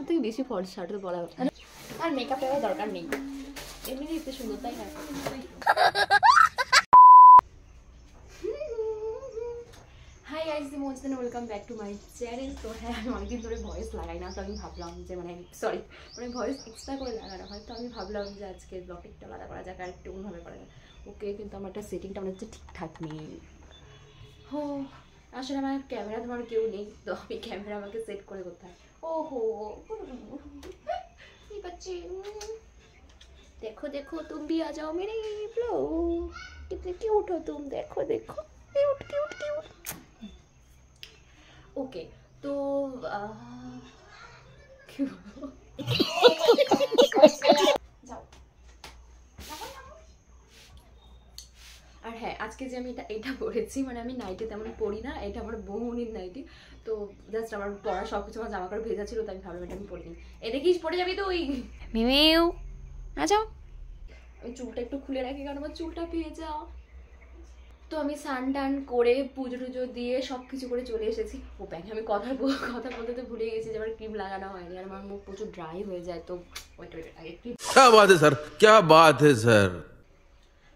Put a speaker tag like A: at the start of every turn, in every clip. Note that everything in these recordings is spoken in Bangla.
A: থেকে বেশি ফর্সা, তো বলা আর মেকআপ করার দরকার নেই, এমনি দেখতে সুন্দর, তাই না? Hi guys, most welcome back to my channel. তো হ্যাঁ, আমি অনেকদিন ধরে ভয়েস লাগাই না, তো আমি ভাবলাম যে মানে ভয়েস এক্সট্রা করে লাগানো হয়, তো আমি ভাবলাম যে আজকে ব্লগটা একটু আলাদা করা যাক আর একটু অন্যভাবে করা যাক। ওকে, কিন্তু আমার একটা সেটিংটা মনে হচ্ছে ঠিকঠাক নেই। হো, আসলে আমার ক্যামেরা তোমার কেউ নেই, তো আমি ক্যামেরা আমাকে সেট করে করতে হয়। ओहो ये बच्चे, देखो देखो तुम भी आ जाओ मेरे ब्लॉग, कितने क्यूट हो तुम, देखो देखो क्यूट क्यूट क्यूट। ओके, तो যাও। আর হ্যাঁ, আজকে যে আমি এটা পরেছি, মানে আমি নাইটি তেমন পরি না, এটা আমার বৌমনির নাইটি। তো জাস্ট আমার পরা সব কিছু, আমার জামা কাপড় ভেজা ছিল, তাই আমি ভাবলাম এটা আমি পরিনি। এ দেখিস পরে যাবি তুই, মিমিউ আচ্ছা। আমি চুলটা একটু খুলে রাখি, কারণ আমার চুলটা ভেজা। তো আমি স্নান টান করে পুজো টুজো দিয়ে সব কিছু করে চলে এসেছি। ও ব্যাংকে আমি কথা বলতে তো ভুলে গেছি যে আমার ক্রিম লাগানো হয়নি, আর আমার মুখ প্রচুর ড্রাই হয়ে যায়। তো ওয়েট আগে ক্রিম।
B: क्या बात है सर, क्या बात है सर।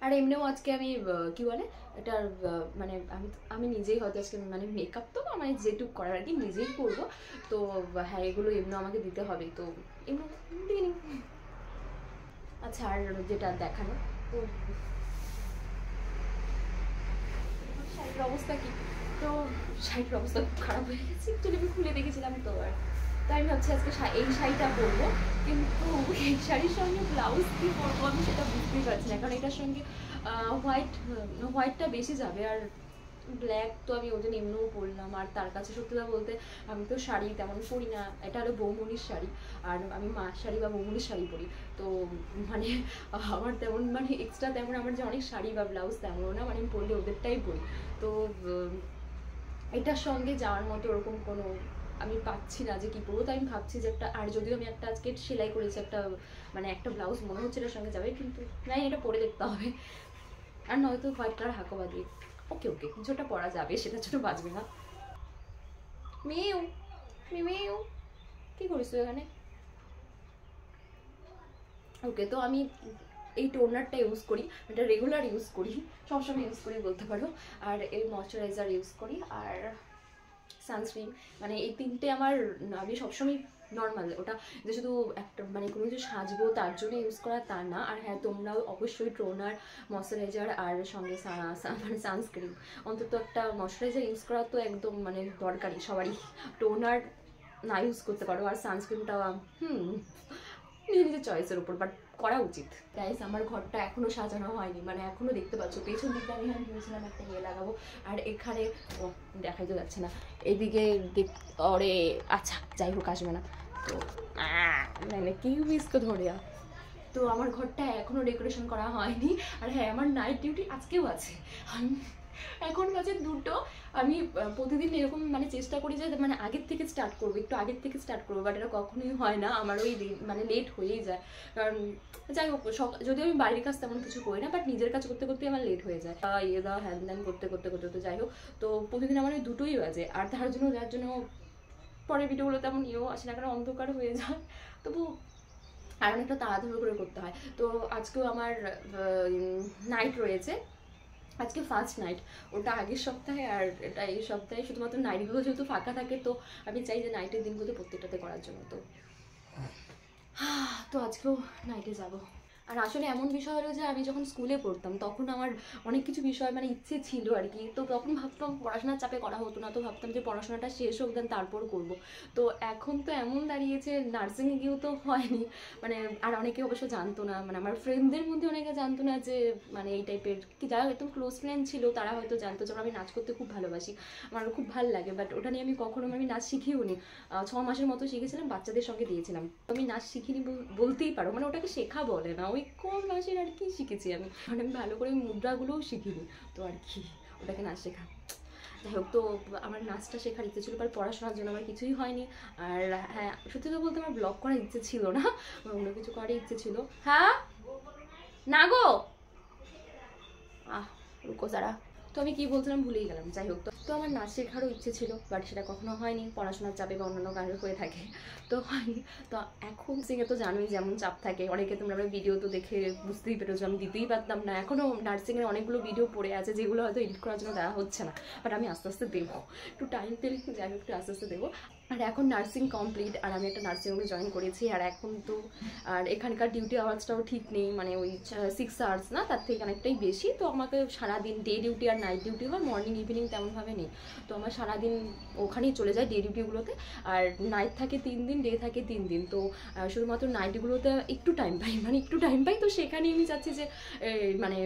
A: আর এমনিও আজকে আমি কি বলে এটার মানে আমি নিজেই হয়তো আজকে মানে মেকআপ তো মানে যেটুকু করার আর কি নিজেই করবো। তো হ্যাঁ, এগুলো এমনিও আমাকে দিতে হবে, তো এমনি দিয়ে নিই। আচ্ছা, আর যেটা দেখানো, তো শাড়ির অবস্থা কি, তো শাড়ির অবস্থা খুব খারাপ হয়ে গেছে, একচুয়ালি আমি খুলে দেখেছিলাম। তো আর তাই আমি ভাবছি আজকে এই শাড়িটা পরবো, কিন্তু এই শাড়ির সঙ্গে ব্লাউজ কি পরবো আমি সেটা বুঝতেই পারছি না, কারণ এটার সঙ্গে হোয়াইটটা বেশি যাবে, আর ব্ল্যাক তো আমি ওই জন্য এমনিও পরলাম। আর তার কাছে সত্যি কথা বলতে আমি তো শাড়ি তেমন পরি না, এটা হলো বৌমনির শাড়ি, আর আমি মার শাড়ি বা বৌমনির শাড়ি পরি। তো মানে আমার তেমন মানে এক্সট্রা তেমন আমার যে অনেক শাড়ি বা ব্লাউজ তেমনও না, মানে আমি পরলে ওদেরটাই পরি। তো এটার সঙ্গে যাওয়ার মতো ওরকম কোনো আমি পাচ্ছি না যে কী পরবো। তো আমি ভাবছি যে একটা, আর যদিও আমি একটা আজকে সেলাই করেছি একটা, মানে একটা ব্লাউজ মনে হচ্ছে এটার সঙ্গে যাবে, কিন্তু নাই, এটা পরে দেখতে হবে। আর নয়তো হোয়াইট কালার হাঁকোবা দিয়ে ওকে ওকে কিছুটা পরা যাবে, সেটার জন্য বাঁচবে না। মেয়েও মেয়েও কি করিস তুই এখানে? ওকে, তো আমি এই টোনারটা ইউজ করি, এটা রেগুলার ইউজ করি, সবসময় ইউজ করি বলতে পারো। আর এই ময়শ্চারাইজার ইউজ করি, আর সানস্ক্রিন, মানে এই তিনটে আমার আমি সবসময় নর্মাল, ওটা যে শুধু একটা মানে কোনো কিছু সাজবো তার জন্য ইউজ করা তা না। আর হ্যাঁ, তোমরাও অবশ্যই টোনার, ময়শ্চারাইজার আর সঙ্গে মানে সানস্ক্রিন, অন্তত একটা ময়শ্চারাইজার ইউজ করা তো একদম মানে দরকারি সবারই। টোনার না ইউজ করতে পারো, আর সানস্ক্রিনটা নিজের চয়েসের উপর, বাট করা উচিত। গাইস, আমার ঘরটা এখনো সাজানো হয়নি, মানে এখনো দেখতে পাচ্ছ পেছন দিকটা আমি ভেবেছিলাম একটা ইয়ে লাগাবো, আর এখানে দেখাই তো যাচ্ছে না, এদিকে ওরে আচ্ছা যাই হোক আসবে না, তো মানে কি মিসকে ধরে। তো আমার ঘরটা এখনো ডেকোরেশন করা হয়নি। আর হ্যাঁ, আমার নাইট ডিউটি আজকেও আছে। এখন বাজে 2টো। আমি প্রতিদিন এরকম মানে চেষ্টা করি যে মানে আগের থেকে স্টার্ট করবো, একটু আগের থেকে স্টার্ট করবো, বাট এটা কখনোই হয় না, আমার ওই মানে লেট হয়েই যায়। কারণ যাই হোক, যদিও আমি বাড়ির কাজ তেমন কিছু করি না, বাট নিজের কাজ করতে করতে আমার লেট হয়ে যায়, ইয়ে দেওয়া হ্যান ত্যান করতে করতে করতে। তো যাই হোক, তো প্রতিদিন আমার ওই 2টোই বাজে, আর যার জন্য পরের ভিডিওগুলো তেমন ইয়েও আসে না, কারণ অন্ধকার হয়ে যায়। তবু আর অনেকটা তাড়াহুড়ো করে করতে হয়। তো আজকেও আমার নাইট রয়েছে, আজকে ফার্স্ট নাইট, ওটা আগের সপ্তাহে আর এটা এই সপ্তাহে। শুধুমাত্র নাইটগুলো যেহেতু ফাঁকা থাকে, তো আমি চাই যে নাইটের দিনগুলো প্রত্যেকটাতে করার জন্য। তো আজকেও নাইটে যাব। আর আসলে এমন বিষয় হলো যে আমি যখন স্কুলে পড়তাম তখন আমার অনেক কিছু বিষয় মানে ইচ্ছে ছিল আর কি, তো তখন ভাবতাম পড়াশোনার চাপে করা হতো না, তো ভাবতাম যে পড়াশোনাটা শেষ হোক দেন তারপর করব। তো এখন তো এমন দাঁড়িয়েছে, নার্সিংয়ে গিয়েও তো হয়নি, মানে আর অনেকে অবশ্য জানতো না, মানে আমার ফ্রেন্ডদের মধ্যে অনেকে জানতো না যে মানে এই টাইপের কি, যারা একদম ক্লোজ ফ্রেন্ড ছিল তারা হয়তো জানতো। যেমন আমি নাচ করতে খুব ভালোবাসি, আমার খুব ভালো লাগে, বাট ওটা নিয়ে আমি কখনো আমি নাচ শিখিও নি। 6 মাসের মতো শিখেছিলাম, বাচ্চাদের সঙ্গে দিয়েছিলাম। আমি নাচ শিখিনি বলতেই পারো, মানে ওটাকে শেখা বলে না, ওই কোন মাসের আর কি শিখেছি আমি, মানে আমি ভালো করে মুদ্রাগুলোও শিখিনি, তো আর কি ওটাকে নাচ শেখা। যাই হোক, তো আমার নাচটা শেখার ইচ্ছে ছিল, বাট পড়াশোনার জন্য আমার কিছুই হয়নি। আর হ্যাঁ, সত্যি তো বলতে আমার ব্লগ করার ইচ্ছে ছিল না, আমার অন্য কিছু করার ইচ্ছে ছিল। হ্যাঁ না গো, রুকো যারা। তো আমি কি বলছিলাম ভুলেই গেলাম। যাই হোক, তো আমার নাচ শেখারও ইচ্ছে ছিল, বাট সেটা কখনো হয়নি, পড়াশোনার চাপে বা অন্যান্য কারণে হয়ে থাকে, তো হয়নি। তো এখন সিংয়ে তো জানোই যেমন চাপ থাকে, অনেকে তোমরা ভিডিও তো দেখে বুঝতেই পেরেছো আমি দিতেই পারতাম না। এখনও নার্সিংয়ের অনেকগুলো ভিডিও পড়ে আছে যেগুলো হয়তো এডিট করার জন্য দেওয়া হচ্ছে না, বাট আমি আস্তে আস্তে দেবো, একটু টাইম পেলে যাই হোক একটু আস্তে আস্তে দেবো। আর এখন নার্সিং কমপ্লিট, আর আমি একটা নার্সিং হোমে জয়েন করেছি। আর এখন তো আর এখানকার ডিউটি আওয়ার্সটাও ঠিক নেই, মানে ওই 6 আওয়ার্স না, তার থেকে অনেকটাই বেশি। তো আমাকে সারাদিন ডে ডিউটি আর নাইট ডিউটি হয়, মর্নিং ইভিনিং তেমনভাবে নেই। তো আমার সারাদিন ওখানেই চলে যায় ডে ডিউটিগুলোতে, আর নাইট থাকে 3 দিন, ডে থাকে 3 দিন। তো শুধুমাত্র নাইটগুলোতে একটু টাইম পাই, মানে একটু টাইম পাই। তো সেখানেই আমি চাচ্ছি যে মানে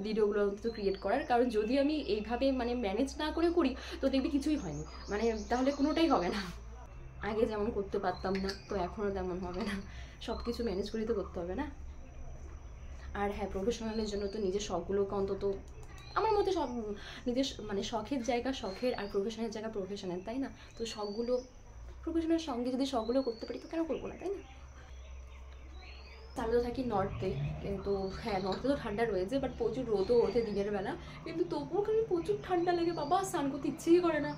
A: ভিডিওগুলো তো ক্রিয়েট করার, কারণ যদি আমি এইভাবে মানে ম্যানেজ না করে করি তো দেখবি কিছুই হয়নি, মানে তাহলে কোনোটাই হবে না। আগে যেমন করতে পারতাম না, তো এখনও তেমন হবে না, সব কিছু ম্যানেজ করে তো করতে হবে না। আর হ্যাঁ, প্রফেশনালের জন্য তো নিজের শখগুলোকে অন্তত আমার মতে সব নিজের মানে শখের জায়গা শখের, আর প্রফেশনের জায়গা প্রফেশনের, তাই না? তো শখগুলো প্রফেশনের সঙ্গে যদি শখগুলো করতে পারি তো কেন করবো না, তাই না? আমি তো থাকি নর্থে, কিন্তু হ্যাঁ নর্থে তো ঠান্ডা রয়েছে, বাট প্রচুর রোদও ওঠে দিনের বেলা, কিন্তু তবুও কিন্তু প্রচুর ঠান্ডা লাগে বাবা, স্নান করতে ইচ্ছেই করে না।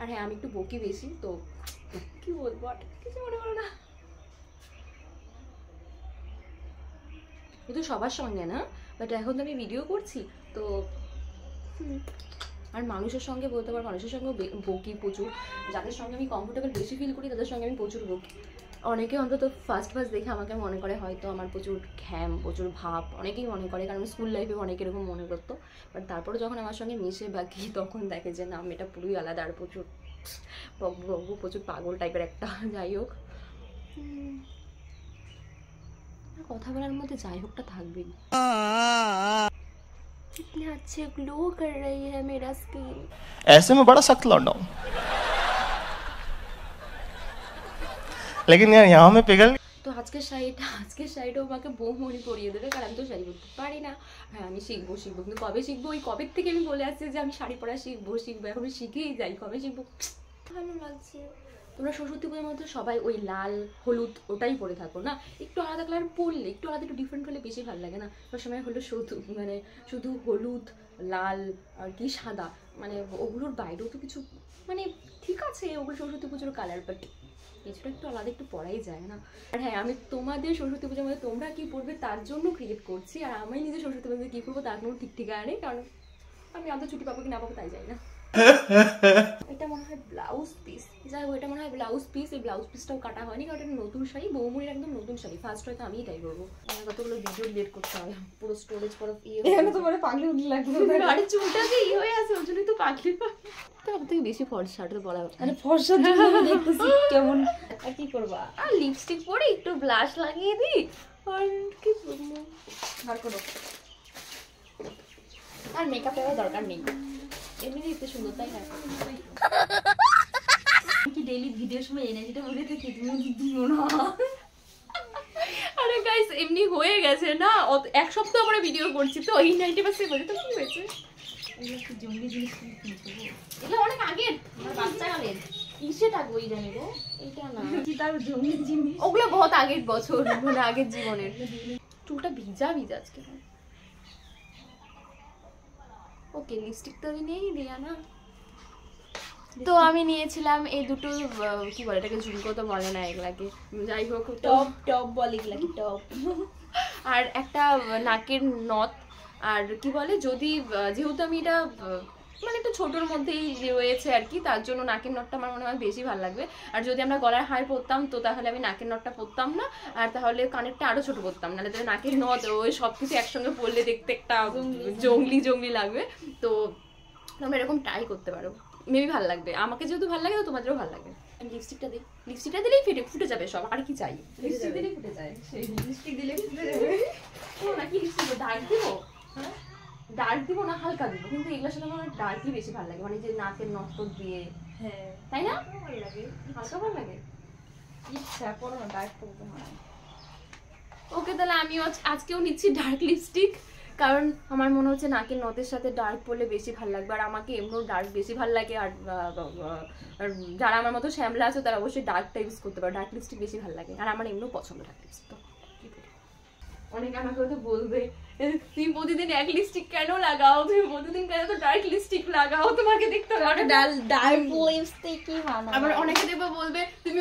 A: আর হ্যাঁ, আমি একটু বকি বেশি, তো কি বলবো, আর কিছু মনে করো না। শুধু সবার সঙ্গে না, বাট এখন তো আমি ভিডিও করছি তো আর মানুষের সঙ্গে বলতে পারো, মানুষের সঙ্গে বকি প্রচুর, যাদের সঙ্গে আমি কমফোর্টেবল বেশি ফিল করি তাদের সঙ্গে আমি প্রচুর বকি। অনেকে অন্তত ফার্স্ট দেখে আমাকে মনে করে হয়তো আমার প্রচুর ঘ্যাম, প্রচুর ভাব, অনেকেই মনে করে, কারণ স্কুল লাইফে অনেকে এরকম মনে করতো। বাট তারপরে যখন আমার সঙ্গে মিশে বা কি, তখন দেখে যে না, আমি এটা পুরোই আলাদা, আর প্রচুর বকবকু, প্রচুর পাগল টাইপের একটা। যাই হোক, কথা বলার মধ্যে যাই হোকটা থাকবেই। कितने अच्छे ग्लो कर रही है मेरा स्किन,
C: ऐसे में बड़ा सख्त लौंडा हूं, लेकिन यार यहाँ में पिघल।
A: তো আজকের শাড়িটাও আমাকে বৌমনি পরিয়ে দেবে, কারণ আমি তো শাড়ি পরতে পারি না। হ্যাঁ, আমি শিখবো, কিন্তু কবে শিখবো, ওই কবে থেকে আমি বলে আসছি যে আমি শাড়ি পরা শিখবো, এখন শিখেই যাই, কবে শিখবো। ভালো লাগছে। তোমরা সরস্বতী পুজোর মধ্যে সবাই ওই লাল হলুদ ওটাই পরে থাকো না, একটু আলাদা কালার পরলে, একটু আলাদা, একটু ডিফারেন্ট হলে বেশি ভালো লাগে না? সবসময় হলো শুধু হলুদ, লাল আর কি সাদা, মানে ওগুলোর বাইরেও তো কিছু, মানে ঠিক আছে ওগুলো সরস্বতী পুজোর কালার, বাট কিছুটা একটু আলাদা একটু পড়াই যায় না? আর হ্যাঁ, আমি তোমাদের সরস্বতী পুজোর মধ্যে তোমরা কি পড়বে তার জন্য ক্রিয়েট করছি, আর আমি নিজে সরস্বতী পুজোতে কী করবো তার কোনো ঠিক ঠিকানা নেই, কারণ আমি আদৌ ছুটি পাবো কি না পাবো তাই যাই না। এটা মনে হয় ব্লাউজ পিস, যাই হোক এটা মনে হয় ব্লাউজ পিস। এই ব্লাউজ পিসটাও কাটা হয়নি, কারণ এটা নতুন শাড়ি, বৌমনির একদম নতুন শাড়ি, ফার্স্ট হয়তো আমি এটাই করবো। কতগুলো ভিডিও ডিলিট করতে হবে, পুরো স্টোরেজ পুরো
D: তোমার পাগলি উঠে লাগবে,
A: গাড়ি চুলটা যে হয়ে আছে ওই জন্যই তো পাগলি। তোর থেকে বেশি ফর্সা তো বলা,
D: আরে ফর্সার জন্য দেখতেছি কেমন, আর কি করবা,
A: আর লিপস্টিক পরে একটু ব্লাশ লাগিয়ে দিই, আর কি করবো,
D: আর করো,
A: আর মেকআপ দেওয়ার দরকার নেই, এমনি দেখতে সুন্দর, তাই না?
D: কি ডেইলি ভিডিওর সময় এনার্জিটা বলে থাকি, তুমি দিও না।
A: আরে গাইস, এমনি হয়ে গেছে না, এক সপ্তাহ পরে ভিডিও করছি তো এই 90% বলে, তো কি হয়েছে?
D: এগুলো একটু জঙ্গলি জিনিস কিনতে,
A: এগুলো অনেক আগের, বাচ্চাকালের। কিসে থাকবো এই জানি গো, এইটা না,
D: কি তার জঙ্গলি জিনিস,
A: ওগুলো বহুত আগের বছর, মানে আগের জীবনের। চুলটা ভিজা আজকে। ওকে, লিপস্টিক তো আমি নেই দিয়া না, তো আমি নিয়েছিলাম এই দুটো, কি বলে এটাকে, ঝুমকো তো বলে না এগুলাকে, যাই হোক
D: টপ বলে এগুলাকে, টপ।
A: আর একটা নাকের নথ, আর কি বলে, যদি যেহেতু আমি এটা মানে একটু ছোটোর মধ্যেই রয়েছে আর কি, তার জন্য নাকের নটটা আমার মনে হয় বেশি ভালো লাগবে। আর যদি আমরা গলার হার পরতাম তো তাহলে আমি নাকের নটটা পরতাম না, আর তাহলে কানেরটা আরও ছোটো পরতাম, নাহলে তাহলে নাকের নথ ওই সব কিছু একসঙ্গে পরলে দেখতে একটা জঙ্গলি লাগবে। তো তোমরা এরকম ট্রাই করতে পারো, মেবি ভালো লাগবে, আমাকে যেহেতু ভালো লাগে তো তোমাদেরও ভালো লাগবে। লিপস্টিকটা দিই, লিপস্টিকটা দিলেই ফুটে যাবে সব, আর কি চাই?
D: লিপস্টিক দিলে ফুটে যায়, সেই লিপস্টিক দিলে ফুটে যাবে।
A: ও নাকি লিপস্টিক ডার্ক দিব? হ্যাঁ, ডার্ক দিব না হালকা দিব, কিন্তু এগুলোর সাথে আমার ডার্কই বেশি ভালো লাগে, মানে যে নাকের নথ দিয়ে,
D: হ্যাঁ
A: তাই না?
D: ভালো লাগে,
A: হালকা ভালো লাগে,
D: ইচ্ছা করো না ডার্ক করতে হয়।
A: ওকে, তাহলে আমিও আজকেও নিচ্ছি ডার্ক লিপস্টিক, কারণ আমার মনে হচ্ছে নাকের নথের সাথে ডার্ক পরলে বেশি ভালো লাগবে, আর আমাকে এমনিও ডার্ক বেশি ভালো লাগে। আর যারা আমার মতো শ্যামলা আছে তারা অবশ্যই ডার্কটা ইউজ করতে পারে, ডার্ক লিপস্টিক বেশি ভালো লাগে, আর আমার এমনিও পছন্দ ডার্ক লিপস্টিক। তো অনেকে আমাকে হয়তো বলবে তুমি প্রতিদিন এক লিপস্টিক কেন লাগাও, তুমি প্রতিদিন কেন তো ডার্ক লিপস্টিক লাগাও, তোমাকে দেখতে হবে
D: ডার্ক লিপস্টিকই মানায়।
A: আবার অনেকে দেখবে বলবে তুমি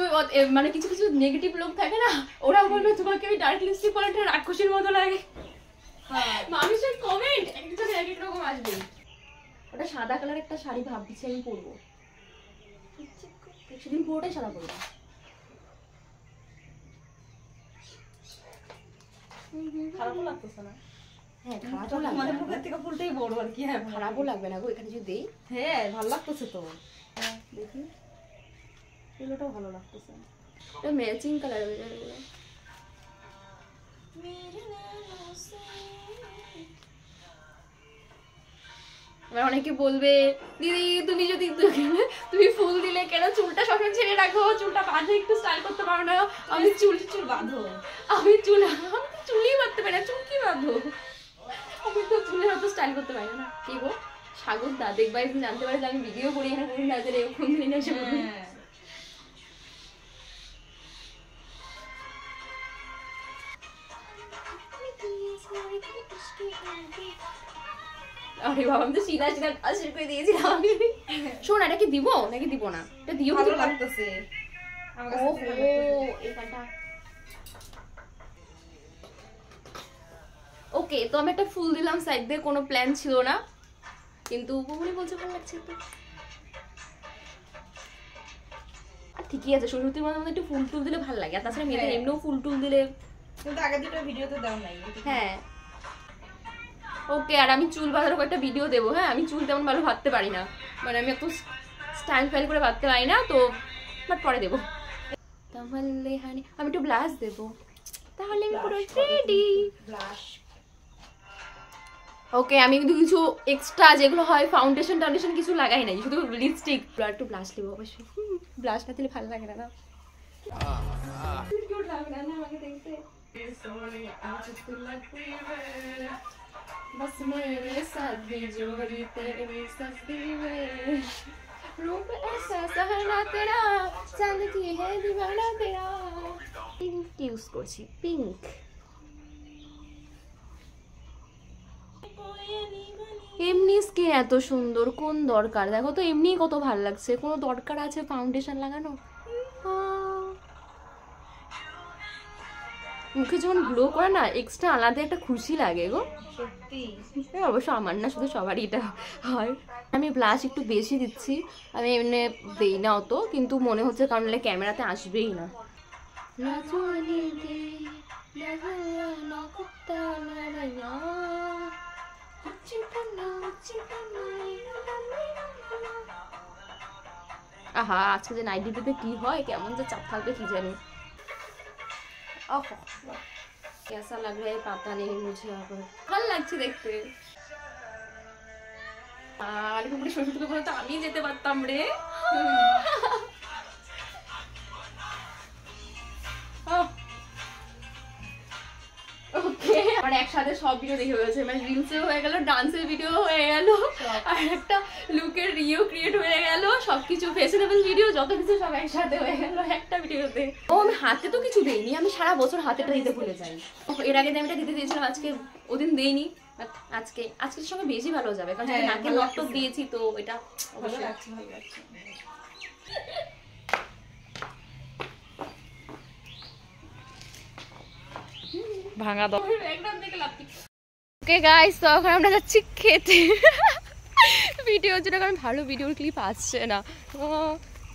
A: মানে কিছু কিছু নেগেটিভ লোক থাকে না, ওরা বলবে তোমাকে ওই ডার্ক লিপস্টিক পরে একটা রাক্ষসীর মতো লাগে। মানুষের কমেন্ট একজন এক এক রকম আসবে। ওটা সাদা কালার একটা শাড়ি ভাবছি আমি পরবো, সেদিন পুরোটাই সাদা পরবো।
D: খারাপও লাগতেছে না?
A: হ্যাঁ খারাপও লাগবে
D: মানে
A: না,
D: মুখের থেকে ফুলটাই বড় আর কি। হ্যাঁ
A: খারাপও লাগবে না গো, এখানে যদি দেই।
D: হ্যাঁ ভালো লাগতেছে তো, দেখি এগুলোটাও ভালো লাগতেছে।
A: এটা ম্যাচিং কালার হয়ে যাবে এগুলো। এবার অনেকে বলবে দিদি তুমি যদি তুমি ফুল দিলে কেন চুলটা সবসময় ছেড়ে রাখো, চুলটা বাঁধে একটু স্টাইল করতে পারো না। আমি চুল
D: বাঁধো?
A: আমি চুলই বাঁধতে পারি না, চুল কি বাঁধো? আমি তো চুলের অত স্টাইল করতে পারি না। কি গো সাগর দা দেখবা একদিন জানতে পারে আমি ভিডিও করি এখানে কোন রাতের এরকম দিন এসে বলি। আরে বাবা আমি তো সিধা সিধা আশীর করে দিয়েছিলাম। শোন এটা কি দিব নাকি দিব না, এটা দিও
D: ভালো লাগতেছে আমার কাছে।
A: ওহো এই কাটা। ওকে তো আমি একটা ফুল দিলাম সাইড দিয়ে, কোনো প্ল্যান ছিল না, কিন্তু উপমনি বলছে ভালো লাগছে একটু। আর ঠিকই আছে, সরস্বতীর মধ্যে একটু ফুল টুল দিলে ভালো লাগে, আর তাছাড়া মেয়েদের এমনিও ফুল টুল দিলে।
D: কিন্তু আগে দুটো ভিডিওতে দাও নাই।
A: হ্যাঁ ওকে। আর আমি চুল বাঁধারও একটা ভিডিও দেবো। হ্যাঁ আমি চুল তেমন ভালো বাঁধতে পারি না, মানে আমি এত স্টাইল ফাইল করে বাঁধতে পারি না, তো বাট পরে দেবো। তাহলে হানি আমি একটু ব্লাশ দেবো, তাহলে আমি পুরো রেডি।
D: ব্লাশ
A: ওকে আমি কিন্তু কিছু এক্সট্রা যেগুলো হয় ফাউন্ডেশন টাউন্ডেশন কিছু লাগাই নাই, শুধু লিপস্টিক আর একটু ব্লাশ দেবো। অবশ্যই ব্লাশ না দিলে ভালো লাগে না। কিউট লাগবে না আমাকে দেখতে? बस मेरे साथ भी जोड़ी तेरे सस्ती में रूप ऐसा सहना तेरा चांद की है दीवाना तेरा। पिंक यूज করছি পিঙ্ক। এমনি স্কিন এত সুন্দর, কোন দরকার? দেখো তো এমনি কত ভালো লাগছে, কোনো দরকার আছে ফাউন্ডেশন লাগানো? মুখে যখন গ্লো করে না এক্সট্রা আলাদা একটা খুশি লাগে গো
D: সত্যি।
A: অবশ্য আমার না, শুধু সবারই এটা হয়। আমি ব্লাশ একটু বেশি দিচ্ছি, আমি এমনি দেই না অত, কিন্তু মনে হচ্ছে কারণ ক্যামেরাতে আসবেই না। আহা আজকে যে নাইট ডিউটিতে কি হয়, কেমন যে চাপ থাকবে কি জানি। कैसा लग रहा है पता नहीं मुझे। ভালো লাগছে দেখতে। আর পুরো শ্বশুরকে বলতো আমি যেতে পারতাম রে। ওকে আর একসাথে সব ভিডিও দেখে ফেলেছে, মানে রিলসেও হয়ে গেল, ডান্সের ভিডিও হয়ে গেল, আর একটা লুকের রিও ক্রিয়েট হয়ে গেল, সবকিছু ফ্যাশনেবল ভিডিও যত কিছু সব একসাথে হয়ে গেল একটা ভিডিওতে। ও আমি হাতে তো কিছু দেইনি, আমি সারা বছর হাতেটা দিতে ভুলে যাই। এর আগে আমি এটা দিতে দিয়েছিলাম, আজকে ওদিন দেইনি, আজকে আজকের সঙ্গে বেশি ভালো যাবে, কারণ নাকে লটক দিয়েছি তো এটা
D: ভালো লাগছে, ভালো লাগছে। ভাঙা দাও
A: একদম দেখে লাভ। ওকে গাইস তো এখন আমরা যাচ্ছি খেতে। ভিডিওর জন্য কারণ ভালো ভিডিওর ক্লিপ আসছে না,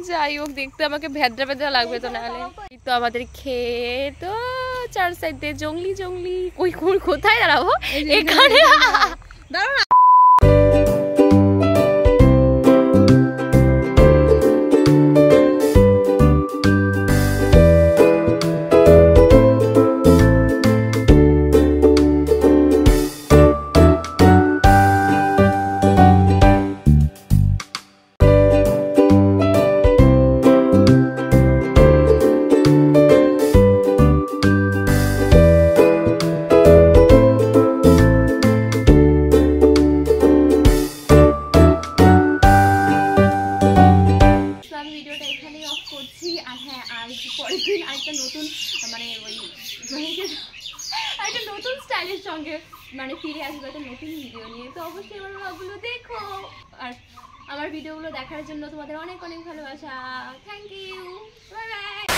A: যাই হোক দেখতে আমাকে ভেদ্রা ভেদ্রা লাগবে তো, নাহলে তো আমাদের খেত চার সাইড দিয়ে জঙ্গলি জঙ্গলি। কই কোথায় দাঁড়াবো এখানে?
D: দাঁড়াও।
A: একটা নতুন স্টাইলের সঙ্গে মানে ফিরে আসবে একটা নতুন ভিডিও নিয়ে। তো অবশ্যই আমার ব্লগগুলো দেখো, আর আমার ভিডিওগুলো দেখার জন্য তোমাদের অনেক অনেক ভালোবাসা। Thank you, bye by.